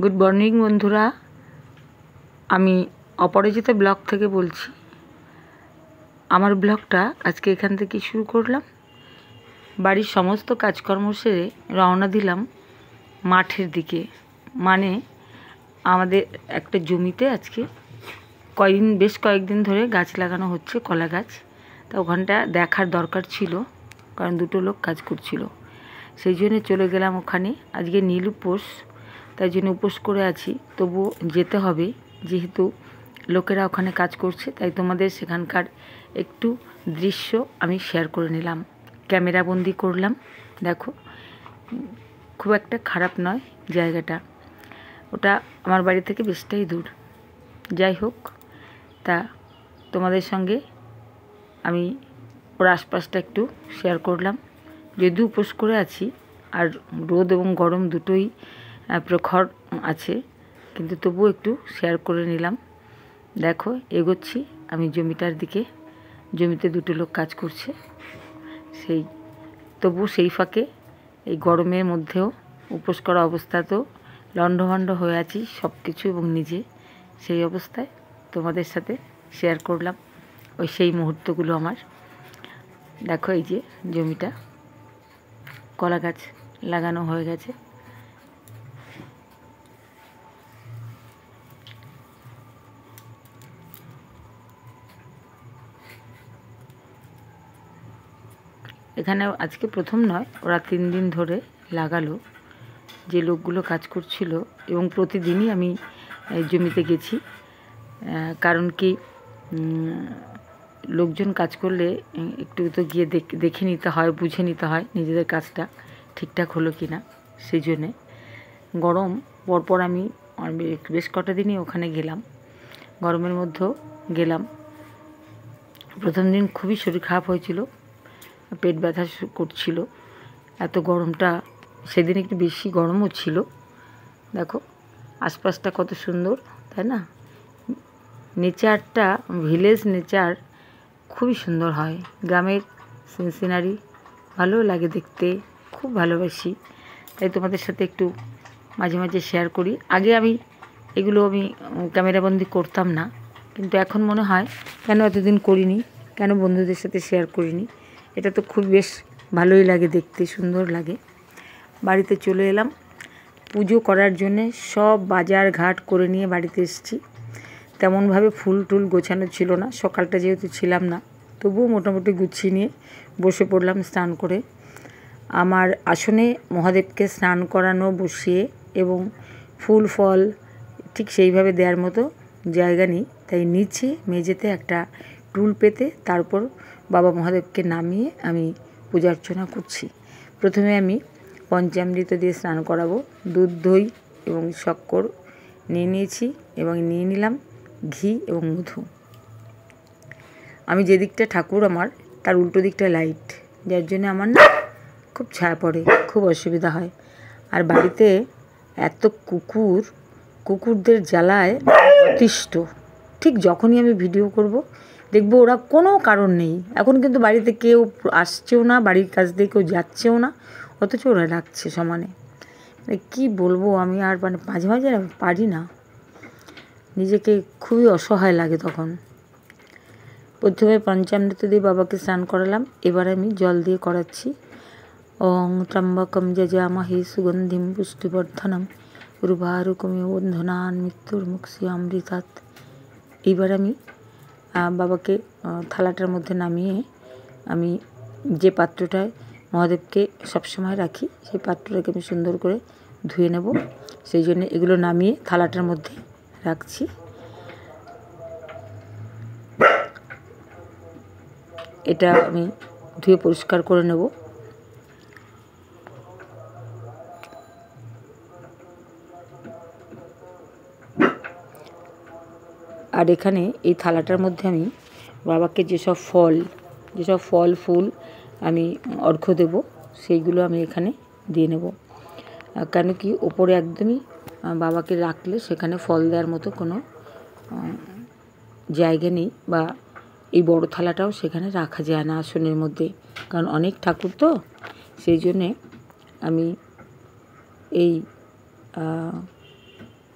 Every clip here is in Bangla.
গুড মর্নিং বন্ধুরা, আমি অপরাজিতা ব্লগ থেকে বলছি। আমার ব্লগটা আজকে এখান থেকে শুরু করলাম। বাড়ির সমস্ত কাজকর্ম সেরে রওনা দিলাম মাঠের দিকে। মানে আমাদের একটা জমিতে আজকে বেশ কয়েকদিন ধরে গাছ লাগানো হচ্ছে, কলা গাছ। তা ওখানটা দেখার দরকার ছিল, কারণ দুটো লোক কাজ করছিল। সেই জন্য চলে গেলাম ওখানে। আজকে নীল উপোস, তাই জন্য উপোস করে আছি, তবুও যেতে হবে, যেহেতু লোকেরা ওখানে কাজ করছে। তাই তোমাদের সেখানকার একটু দৃশ্য আমি শেয়ার করে নিলাম, ক্যামেরা বন্দি করলাম। দেখো, খুব একটা খারাপ নয় জায়গাটা, ওটা আমার বাড়ি থেকে বেশটাই দূর। যাই হোক, তা তোমাদের সঙ্গে আমি ওর আশপাশটা একটু শেয়ার করলাম। যদিও উপোস করে আছি আর রোদ এবং গরম দুটোই প্রখর আছে, কিন্তু তবুও একটু শেয়ার করে নিলাম। দেখো, এগোচ্ছি আমি জমিটার দিকে। জমিতে দুটো লোক কাজ করছে, তবু সেই ফাঁকে এই গরমের মধ্যেও উপোস করা অবস্থাতেও লণ্ডভণ্ড হয়ে আছি সব কিছু, এবং নিজে সেই অবস্থায় তোমাদের সাথে শেয়ার করলাম সেই মুহূর্তগুলো আমার। দেখো, এই যে জমিটা কলা গাছ লাগানো হয়ে গেছে। এখানে আজকে প্রথম নয়, ওরা 3 দিন ধরে লাগালো, যে লোকগুলো কাজ করছিল। এবং প্রতিদিনই আমি জমিতে গেছি, কারণ কি লোকজন কাজ করলে একটু তো গিয়ে দেখে নিতে হয়, বুঝে নিতে হয় নিজেদের কাজটা ঠিকঠাক হলো কি না। সেই জন্যে গরম পরপর আমি বেশ কটা দিনই ওখানে গেলাম, গরমের মধ্যেও গেলাম। প্রথম দিন খুবই শরীর খারাপ হয়েছিল, পেট ব্যথা করছিল, এত গরমটা। সেদিন একটু বেশি গরমও ছিল। দেখো আশপাশটা কত সুন্দর, তাই না? নেচারটা, ভিলেজ নেচার খুবই সুন্দর হয়। গ্রামের সিনারি ভালো লাগে দেখতে, খুব ভালোবাসি। তাই তোমাদের সাথে একটু মাঝে মাঝে শেয়ার করি। আগে আমি এগুলো ক্যামেরাবন্দি করতাম না, কিন্তু এখন মনে হয় কেন এতদিন করিনি, কেন বন্ধুদের সাথে শেয়ার করিনি। এটা তো খুব বেশ ভালোই লাগে দেখতে, সুন্দর লাগে। বাড়িতে চলে এলাম পুজো করার জন্যে। সব বাজার ঘাট করে নিয়ে বাড়িতে এসেছি। তেমনভাবে ফুল টুল গোছানো ছিল না, সকালটা যেহেতু ছিলাম না, তবুও মোটামুটি গুছিয়ে নিয়ে বসে পড়লাম স্নান করে। আমার আসনে মহাদেবকে স্নান করানো বসিয়ে, এবং ফুল ফল ঠিক সেইভাবে দেওয়ার মতো জায়গা নেই, তাই নিচে মেঝেতে একটা টুল পেতে তারপর বাবা মহাদেবকে নামিয়ে আমি পূজা অর্চনা করছি। প্রথমে আমি পঞ্চামৃত দিয়ে স্নান করাবো। দুধ, দই এবং শক্কর নিয়ে নিয়েছি, এবং নিয়ে নিলাম ঘি এবং মধু। আমি যে দিকটা ঠাকুর আমার, তার উল্টো দিকটা লাইট, যার জন্য আমার না খুব ছায়া পড়ে, খুব অসুবিধা হয়। আর বাড়িতে এত কুকুরদের জ্বালায় অতিষ্ঠ। ঠিক যখনই আমি ভিডিও করব, দেখবো ওরা কোনো কারণ নেই। এখন কিন্তু বাড়িতে কেউ আসছেও না, বাড়ির কাছ দিয়ে কেউ যাচ্ছেও না, অথচ ওরা ডাকছে সমানে। কি বলবো আমি, আর মাঝে মাঝে পারি না, নিজেকে খুবই অসহায় লাগে তখন। প্রথমে পঞ্চামৃত দিয়ে বাবাকে স্নান করালাম, এবার আমি জল দিয়ে করাচ্ছি। ওং ত্র্যম্বকম যজামহে সুগন্ধিম পুষ্টিবর্ধনম উর্বারুকমিব বন্ধনান মৃত্যুর্মুক্ষীয়মামৃতাৎ। এইবার আমি বাবাকে থালাটার মধ্যে নামিয়ে, আমি যে পাত্রটায় মহাদেবকে সবসময় রাখি, সেই পাত্রটাকে আমি সুন্দর করে ধুয়ে নেব। সেই জন্য এগুলো নামিয়ে থালাটার মধ্যে রাখছি। এটা আমি ধুয়ে পরিষ্কার করে নেব। আর এখানে এই থালাটার মধ্যে আমি বাবাকে যেসব ফল ফুল আমি অর্ঘ্য দেব, সেইগুলো আমি এখানে দিয়ে নেব। কেন কি ওপরে একদমই বাবাকে রাখলে সেখানে ফল দেওয়ার মতো কোনো জায়গা নেই, বা এই বড় থালাটাও সেখানে রাখা যায় না আসনের মধ্যে, কারণ অনেক ঠাকুর তো। সেই জন্যে আমি এই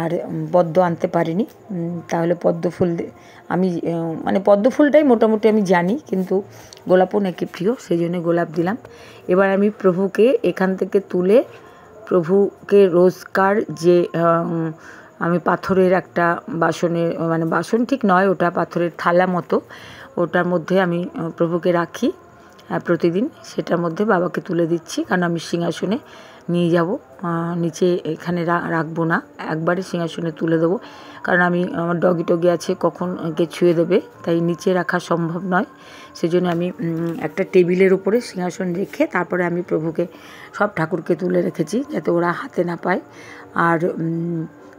আর পদ্ম আনতে পারিনি। তাহলে পদ্ম ফুল আমি মানে পদ্ম ফুলটাই মোটামুটি আমি জানি, কিন্তু গোলাপও নাকি প্রিয়, সেই জন্য গোলাপ দিলাম। এবার আমি প্রভুকে এখান থেকে তুলে প্রভুকে রোজকার যে আমি পাথরের একটা বাসনের, মানে বাসন ঠিক নয়, ওটা পাথরের থালা মতো, ওটার মধ্যে আমি প্রভুকে রাখি প্রতিদিন। সেটার মধ্যে বাবাকে তুলে দিচ্ছি, কারণ আমি সিংহাসনে নিয়ে যাব, নিচে এখানে রাখবো না, একবারে সিংহাসনে তুলে দেবো। কারণ আমি আমার ডগি টগি আছে, কখন কে ছুঁয়ে দেবে, তাই নিচে রাখা সম্ভব নয়। সেজন্য আমি একটা টেবিলের উপরে সিংহাসন রেখে তারপরে আমি প্রভুকে সব ঠাকুরকে তুলে রেখেছি, যাতে ওরা হাতে না পায়। আর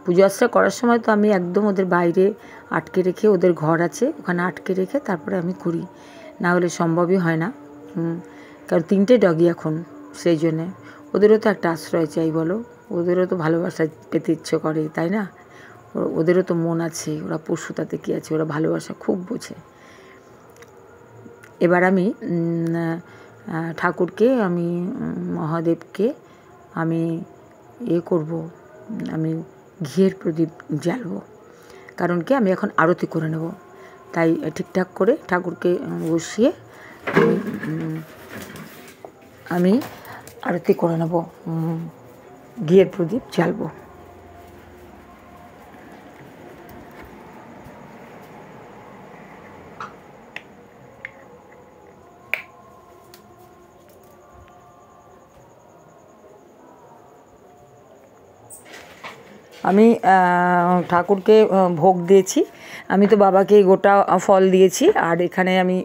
পুজো আর্চা করার সময় তো আমি একদম ওদের বাইরে আটকে রেখে, ওদের ঘর আছে ওখানে আটকে রেখে তারপরে আমি করি, না হলে সম্ভবই হয় না। কারণ 3টে ডগি এখন, সেই জন্যে ওদেরও তো একটা আশ্রয় চাই, বলো, ওদেরও তো ভালোবাসা পেতে ইচ্ছে করে, তাই না? ওদেরও তো মন আছে, ওরা পশু, তাতে কী আছে, ওরা ভালোবাসা খুব বোঝে। এবার আমি ঠাকুরকে, আমি মহাদেবকে আমি করব, আমি ঘিয়ের প্রদীপ জ্বালবো। কারণ কি, আমি এখন আরতি করে নেব, তাই ঠিকঠাক করে ঠাকুরকে বসিয়ে আমি আরতি করে নেব, ঘিয়ের প্রদীপ জ্বালবো। আমি ঠাকুরকে ভোগ দিয়েছি, আমি তো বাবাকে গোটা ফল দিয়েছি। আর এখানে আমি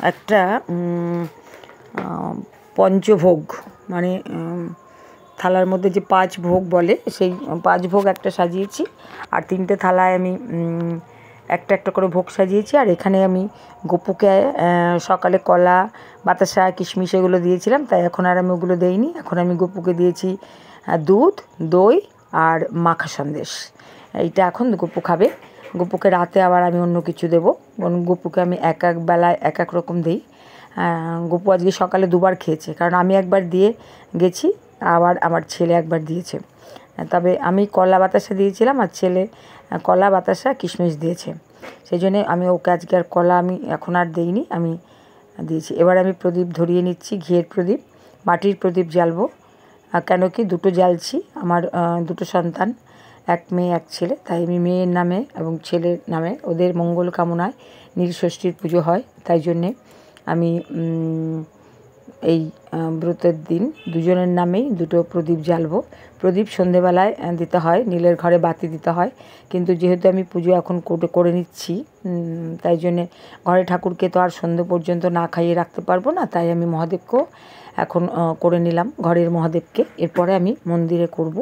একটা পঞ্চভোগ, মানে থালার মধ্যে যে 5 ভোগ বলে, সেই 5 ভোগ একটা সাজিয়েছি। আর 3টে থালায় আমি একটা একটা করে ভোগ সাজিয়েছি। আর এখানে আমি গপুকে সকালে কলা, বাতাসা, কিশমিশ এগুলো দিয়েছিলাম, তাই এখন আর আমি ওগুলো দেইনি। এখন আমি গপুকে দিয়েছি দুধ, দই আর মাখা সন্দেশ। এইটা এখন গপু খাবে। গপুকে রাতে আবার আমি অন্য কিছু দেবো, গপুকে আমি এক এক বেলায় এক এক রকম দিই। গপু আজকে সকালে 2বার খেয়েছে, কারণ আমি একবার দিয়ে গেছি, আবার আমার ছেলে একবার দিয়েছে। তবে আমি কলা বাতাসা দিয়েছিলাম, আর ছেলে কলা বাতাসা কিশমিশ দিয়েছে, সেই জন্যে আমি ওকে আজকে আর কলা আমি এখন আর দিইনি, আমি দিয়েছি। এবার আমি প্রদীপ ধরিয়ে নিচ্ছি, ঘিয়ের প্রদীপ, মাটির প্রদীপ জ্বালবো। কেন কি, 2টো জ্বালছি, আমার 2টো সন্তান, 1 মেয়ে 1 ছেলে, তাই আমি মেয়ের নামে এবং ছেলের নামে, ওদের মঙ্গল কামনায় নীলষষ্ঠীর পুজো হয়, তাই জন্যে আমি এই ব্রতের দিন দুজনের নামেই 2টো প্রদীপ জ্বালবো। প্রদীপ সন্ধেবেলায় দিতে হয়, নীলের ঘরে বাতি দিতে হয়, কিন্তু যেহেতু আমি পুজো এখন করে নিচ্ছি, তাই জন্যে ঘরে ঠাকুরকে তো আর সন্ধে পর্যন্ত না খাইয়ে রাখতে পারবো না, তাই আমি মহাদেবকেও এখন করে নিলাম, ঘরের মহাদেবকে। এরপরে আমি মন্দিরে করব,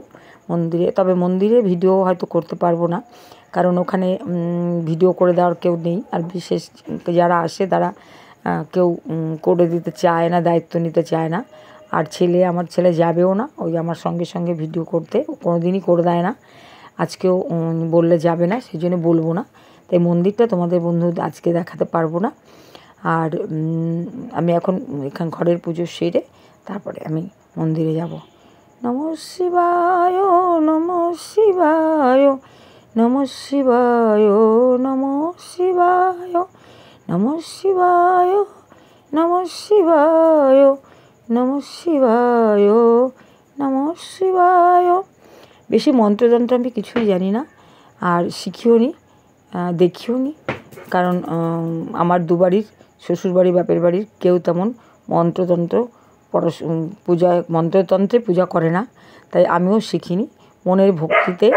মন্দিরে, তবে মন্দিরে ভিডিও হয়তো করতে পারবো না, কারণ ওখানে ভিডিও করে দেওয়ার কেউ নেই। আর বিশেষ যারা আসে তারা কেউ করে দিতে চায় না, দায়িত্ব নিতে চায় না। আর আমার ছেলে যাবেও না ওই আমার সঙ্গে সঙ্গে ভিডিও করতে, কোনো দিনই করে দেয় না, আজকেও বললে যাবে না, সেই জন্য বলবো না। তাই মন্দিরটা তোমাদের বন্ধু আজকে দেখাতে পারবো না। আর আমি এখন এখান ঘরের পুজো সেরে তারপরে আমি মন্দিরে যাব। নমঃ শিবায়, নমঃ শিবায়, নমঃ শিবায়, নমঃ শিবায়, নমঃ শিবায়, নমঃ শিবায়, নমঃ শিবায়, নমঃ শিবায়। বেশি মন্ত্রতন্ত্র আমি কিছুই জানি না, আর শিখিও নি, দেখিও নি, কারণ আমার 2 বাড়ির, শ্বশুরবাড়ি বাপের বাড়ির কেউ তেমন মন্ত্রতন্ত্র পূজায় মন্ত্রতন্ত্রে পূজা করে না, তাই আমিও শিখিনি। মনের ভক্তিতে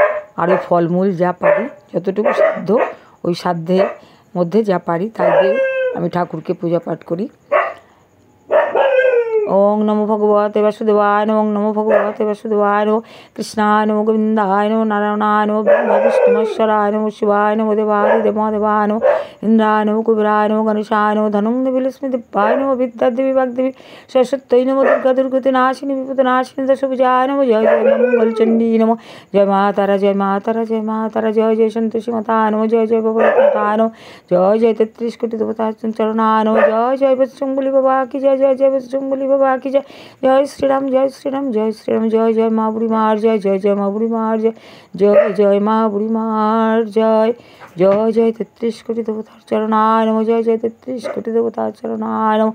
আরও ফলমূল যা পারি, যতটুকু সাধ্য, ওই সাধ্যের মধ্যে যা পারি তাই দিয়ে আমি ঠাকুরকে পূজা পাঠ করি। ওং নমো ভগবতে বাসুদেবায় নমঃ, ওং নমো ভগবতে বাসুদেবায় নমঃ, কৃষ্ণায় নমঃ, গোবিন্দায় নমঃ, নারায়ণায় নমঃ, ব্রহ্মা বিষ্ণুমশ্বরায় নমঃ, শিবায় নমঃ, দেবায় দেবায় নমঃ, ইন্দ্রায় নমঃ, কুবেরায় নমঃ, গণেশায় নমঃ, ধনং দেবী লক্ষ্মী দেবায় নমঃ, বিদ্যাদেবী বাগদেবী সরস্বত্যৈ নমঃ, দুর্গা দুর্গতি নাশিনী বিপদ নাশিনী দশভুজায় নমঃ, জয় জয় মঙ্গলচণ্ডী নমঃ, জয় মা তারা, জয় মা তারা, জয় মা তারা, জয় জয় সন্তোষী মাতায় নমঃ, জয় জয় বাবায় নমঃ, জয় জয় 33 কোটি দেবতা চরণায় নমঃ, জয় জয় বজরঙ্গবলী বাবা কি জয়, জয় জয় বজরঙ্গবলী বাবা বাবা কি জয়। জয় শ্রীরাম জয় শ্রীরাম জয় শ্রীরাম। জয় জয় মা বুড়ি মার জয়। জয় জয় মা বুড়ি মার জয়। জয় জয় মা বুড়ি মার জয়। জয় জয় 33 কোটি দেবতার চরণায় নমঃ। জয় জয় 33 কোটি দেবতার চরণায় নমঃ।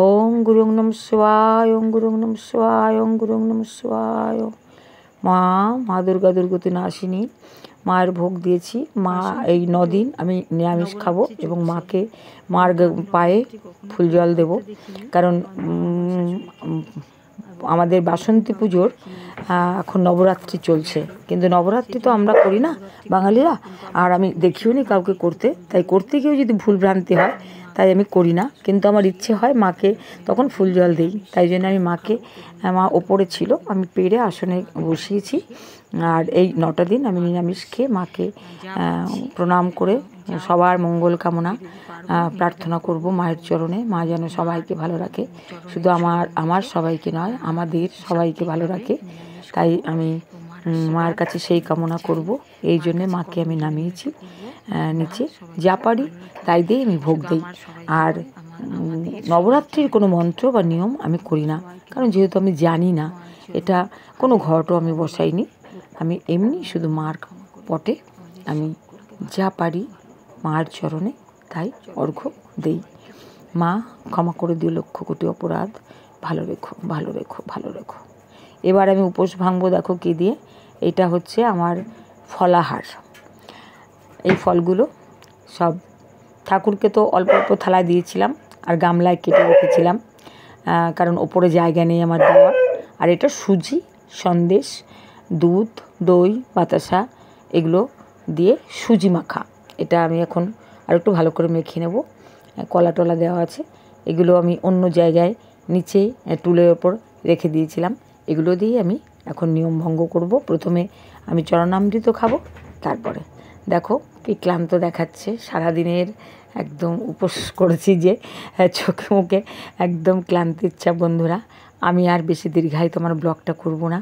ওম গুরুং নমঃ শিবায়। ওম গুরুং নমঃ শিবায়। ওম গুরুং নমঃ শিবায়। মা দুর্গা দুর্গতি নাশিনী, মায়ের ভোগ দিয়েছি। মা এই 9 দিন আমি নিরামিষ খাবো এবং মাকে মার পায়ে ফুল জল দেব। কারণ আমাদের বাসন্তী পুজোর এখন নবরাত্রি চলছে, কিন্তু নবরাত্রি তো আমরা করি না বাঙালিরা, আর আমি দেখিও নি কাউকে করতে, তাই করতে গিয়েও যদি ভুল ভ্রান্তি হয় তাই আমি করি না। কিন্তু আমার ইচ্ছে হয় মাকে তখন ফুল জল দিই, তাই জন্য আমি মাকে, মা ওপরে ছিল, আমি পেরে আসনে বসিয়েছি। আর এই 9টা দিন আমি নিরামিষ খেয়ে মাকে প্রণাম করে সবার মঙ্গল কামনা প্রার্থনা করব মায়ের চরণে। মা যেন সবাইকে ভালো রাখে, শুধু আমার সবাইকে নয়, আমাদের সবাইকে ভালো রাখে। তাই আমি মায়ের কাছে সেই কামনা করব। এই জন্যে মাকে আমি নামিয়েছি নিচে, যা পারি তাই দিয়েই আমি ভোগ দিই। আর নবরাত্রির কোনো মন্ত্র বা নিয়ম আমি করি না, কারণ যেহেতু আমি জানি না, এটা কোনো ঘটও আমি বসাইনি। আমি এমনি শুধু মার পটে আমি যা পারি মার চরণে তাই অর্ঘ্য দেই। মা ক্ষমা করে দিও লক্ষ কোটি অপরাধ, ভালো রেখো ভালো রেখো ভালো রেখো। এবার আমি উপোস ভাঙবো, দেখো কী দিয়ে। এটা হচ্ছে আমার ফলাহার। এই ফলগুলো সব ঠাকুরকে তো অল্প অল্প থালায় দিয়েছিলাম আর গামলায় কেটে রেখেছিলাম, কারণ ওপরে জায়গা নেই আমার দেওয়ার। আর এটা সুজি, সন্দেশ, দুধ, দই, বাতাসা এগুলো দিয়ে সুজি মাখা। এটা আমি এখন আর একটু ভালো করে মেখে নেব। কলা টলা দেওয়া আছে, এগুলো আমি অন্য জায়গায় নিচে টুলের ওপর রেখে দিয়েছিলাম। এগুলো দিয়ে আমি এখন নিয়ম ভঙ্গ করব। প্রথমে আমি চরণামৃত খাবো, তারপরে দেখো কি ক্লান্ত দেখাচ্ছে, সারাদিনের একদম উপোস করেছি যে চোখে মুখে একদম ক্লান্তির ছাপ। বন্ধুরা, আমি আর বেশি দীর্ঘায়িত আমার ব্লগটা করব না,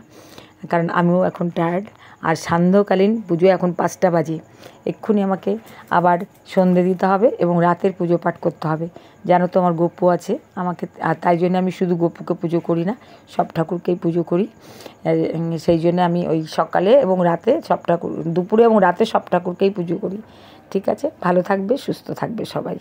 কারণ আমিও এখন টায়ার্ড। আর সান্ধ্যকালীন পুজো এখন 5টা বাজে, এক্ষুনি আমাকে আবার সন্ধে দিতে হবে এবং রাতের পুজো পাঠ করতে হবে। জানো তো আমার গপু আছে আমাকে, আর তাই জন্য আমি শুধু গপুকে পুজো করি না, সব ঠাকুরকেই পুজো করি। সেই জন্য আমি ওই সকালে এবং রাতে সব ঠাকুর, দুপুরে এবং রাতে সব ঠাকুরকেই পুজো করি। ঠিক আছে, ভালো থাকবে, সুস্থ থাকবে সবাই।